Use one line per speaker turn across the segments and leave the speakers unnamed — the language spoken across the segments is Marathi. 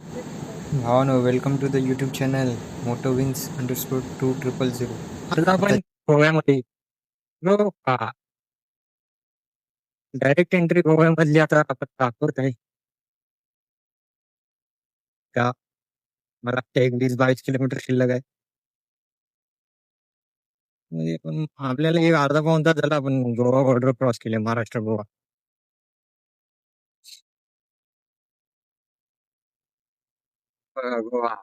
भावानो, welcome to the YouTube channel Moto Vins underscore 2000.
आता
आता
आपण गोव्यामध्ये नो का डायरेक्ट एंट्री गोव्यामधली आता आपण दाखवत आहे का? मला वाटतं एक 20-22 किलोमीटर शिल्लक आहे. म्हणजे पण आपल्याला एक अर्धा पाऊण तास झाला आपण गोवा बॉर्डर क्रॉस केले, महाराष्ट्र गोवा. गोवा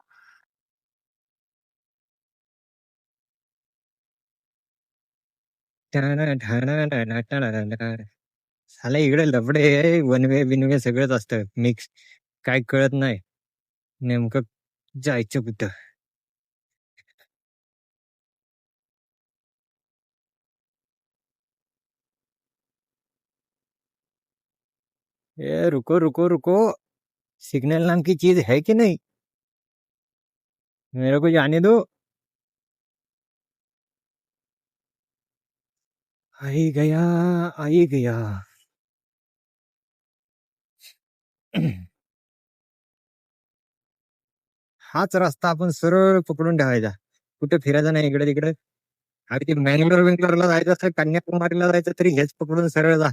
साला इकडे लफडे आहे, वनवे बिनवे सगळंच असतं मिक्स. काय कळत नाही नेमकं जायचं कुठं. ए रुको रुको रुको, सिग्नल नाम की चीज है कि नहीं? मेरे को जाने दो. आई गया, आई गया. हाच रस्ता आपण सरळ पकडून ठेवायचा. कुठे फिरायचं नाही इकडे तिकडे. अरे ते मँगलोर बेंगलोरला जायचं असं, कन्याकुमारीला जायचं तरी हेच पकडून सरळ जा.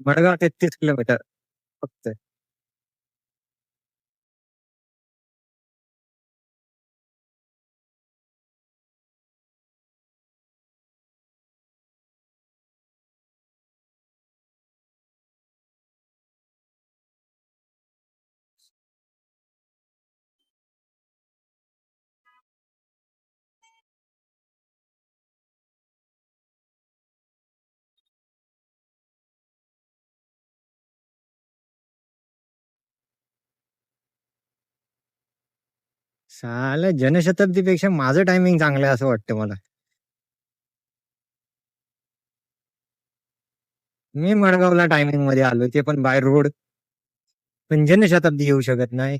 मडगाव 33 किलोमीटर फक्त. साला जनशताब्दीपेक्षा माझं टायमिंग चांगलं आहे असं वाटतं मला. मी मडगावला टायमिंग मध्ये आलो, ते पण बाय रोड. पण जनशताब्दी येऊ शकत नाही.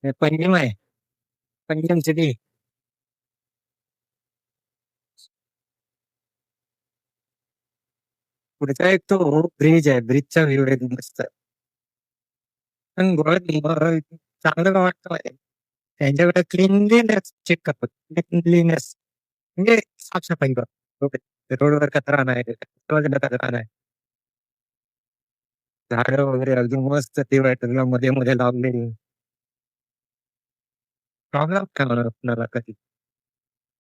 हे पंजिम आहे, पंजिम सिटी. पुढचा एक तो ब्रिज आहे, ब्रिजचा व्ह्यू एक मस्त. पण गोव्यात चांगलं का वाटतं माहिती आहे? त्यांच्याकडे क्लिनलीनेस चेक करतात. क्लिनलीनेस म्हणजे साफसफाई बघ. रोडवर कचरा नाही, रस्त्यावर कचरा नाही. झाडं वगैरे अगदी मस्त ते वाटलं मध्ये मध्ये लावलेली. प्रॉब्लेम काय होणार आपल्याला कधी.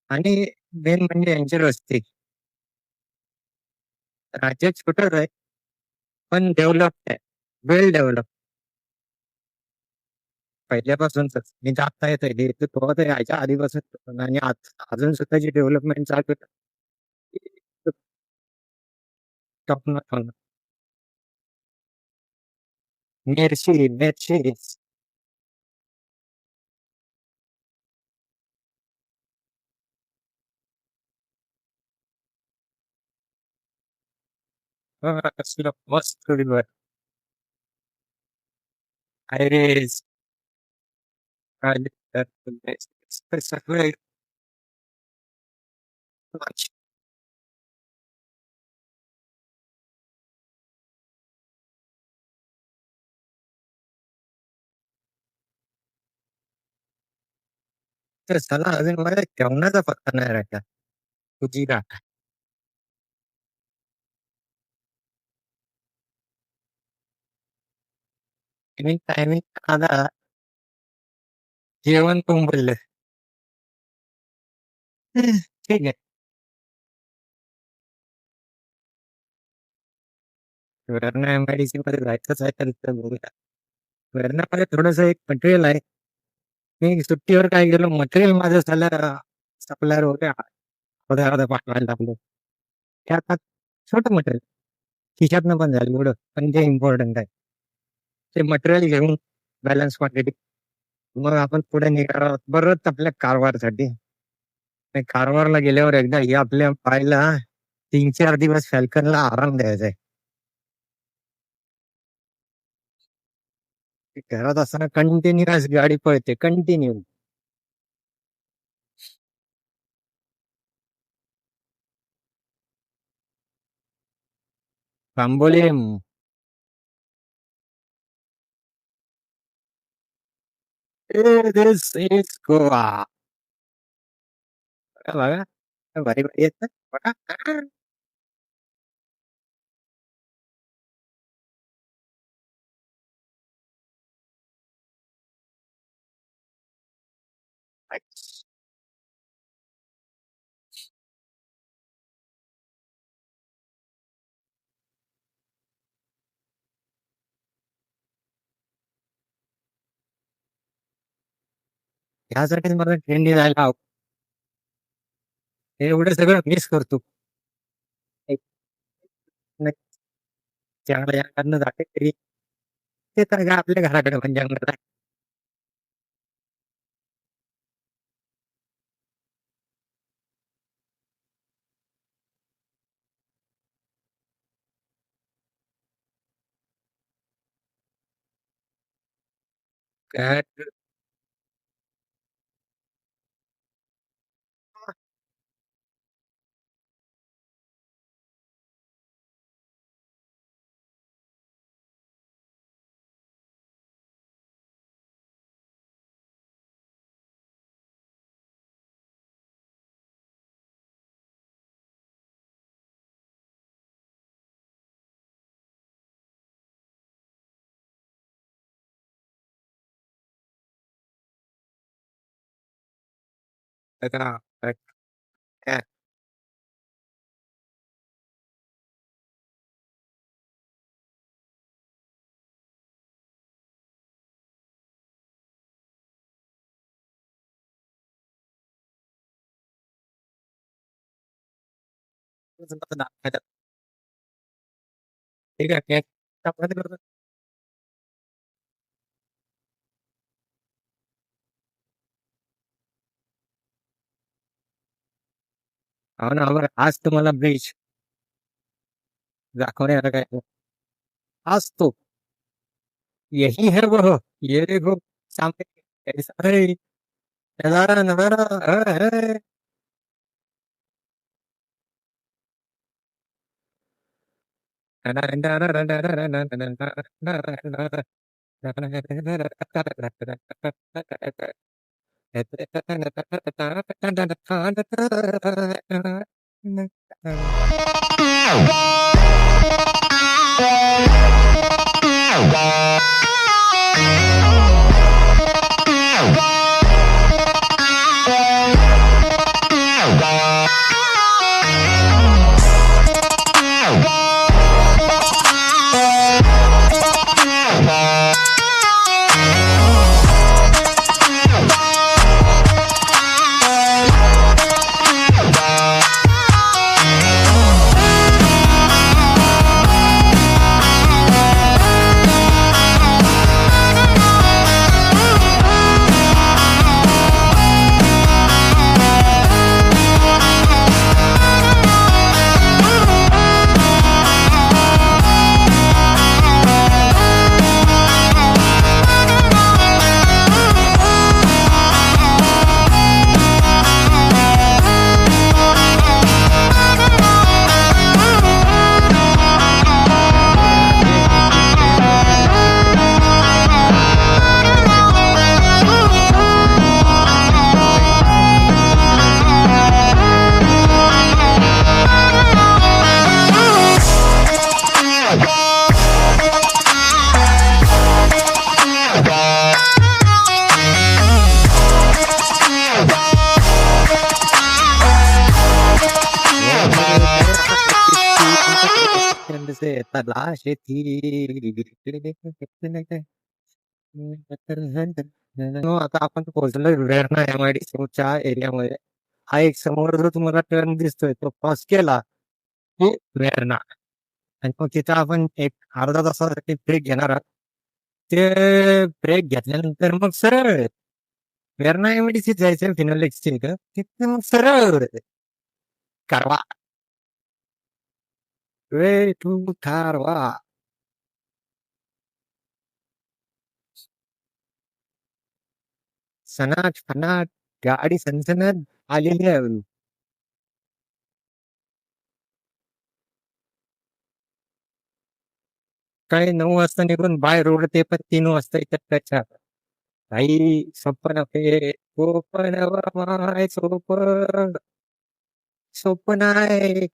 आणि मेन म्हणजे यांचे रस्ते. राज्य छोटंच आहे, पण डेव्हलप्ड आहे, वेल डेव्हलप. पहिल्यापासूनच मी जाता येत आहे तेव्हा तर यायच्या आधीपासून, आणि अजून सुद्धा जी डेव्हलपमेंट चालू आहे टॉप नॉच होणार. मिरची मिरची कसलं मस्त रिव्हर. आयरिस, सगळे. तर चला अजून मला जेवणाचा पत्ता नाही राहिला. तुझी का टायमिंग टायमिंग आला, जेवण पण बोललं. ठीक आहे. वरनं एमआयडीसी मध्ये जायचंच आहे तर इथं बघूया. वरनं मध्ये थोडस एक मटेरियल आहे. मी सुट्टीवर काय गेलो, मटेरियल माझं झालं सप्लायर होते, अर्धा अर्धा पाठवायला लागलो. ते आता छोटं मटेरियल खिशातनं पण झालं एवढं, पण ते इम्पॉर्टंट आहे. ते मटेरियल घेऊन बॅलन्स क्वांटिटी मग आपण पुढे निघालो परत आपल्या कारवारसाठी. ते कारवारला गेल्यावर एकदा हे आपल्या पायला 3-4 दिवस फॅल्कनला आराम द्यायचा आहे. घरात असताना कंटिन्युअस गाडी पळते, continue. Bambolim. This is Goa. बघा भारी भारी येत बघा. ह्यासाठीच मला ट्रेनने जायला आवडतं. हे एवढं सगळं मिस करतो. एक नाही, चांगलं याकडनं जाते तरी ते तर काय आपल्या घराकडे म्हणजे अंगणात आहे. काय काय काय ठीक आहे काय आपण करतो. हो ना बरं आज तुम्हाला ब्रिज दाखवण्यात काय आज तो यही है वो ये देखो सामने कैसा है नजारा नजारा है. से तलाश थी. आता आपण पोहोचलोय वेर्णा MIDC च्या एरियामध्ये. हा एक समोर जो तुम्हाला टर्न दिसतोय तो क्रॉस केला की वेर्णा आणि मग तिथं आपण एक अर्धा तासासाठी ब्रेक घेणार आहोत. ते ब्रेक घेतल्यानंतर मग सरळ वेर्णा MIDC जायचं फिनोल एक्सचेंज तिथे मग सरळ कारवा वे टू कारवा. सनाट फनाट गाडी सनसनत आलेली आहे. सकाळी 9 वाजता निघून बाय रोड ते पण 3 वाजता इथं टच आहे. काही स्वप्न पे कोपण माय सोपन स्वप्न आहे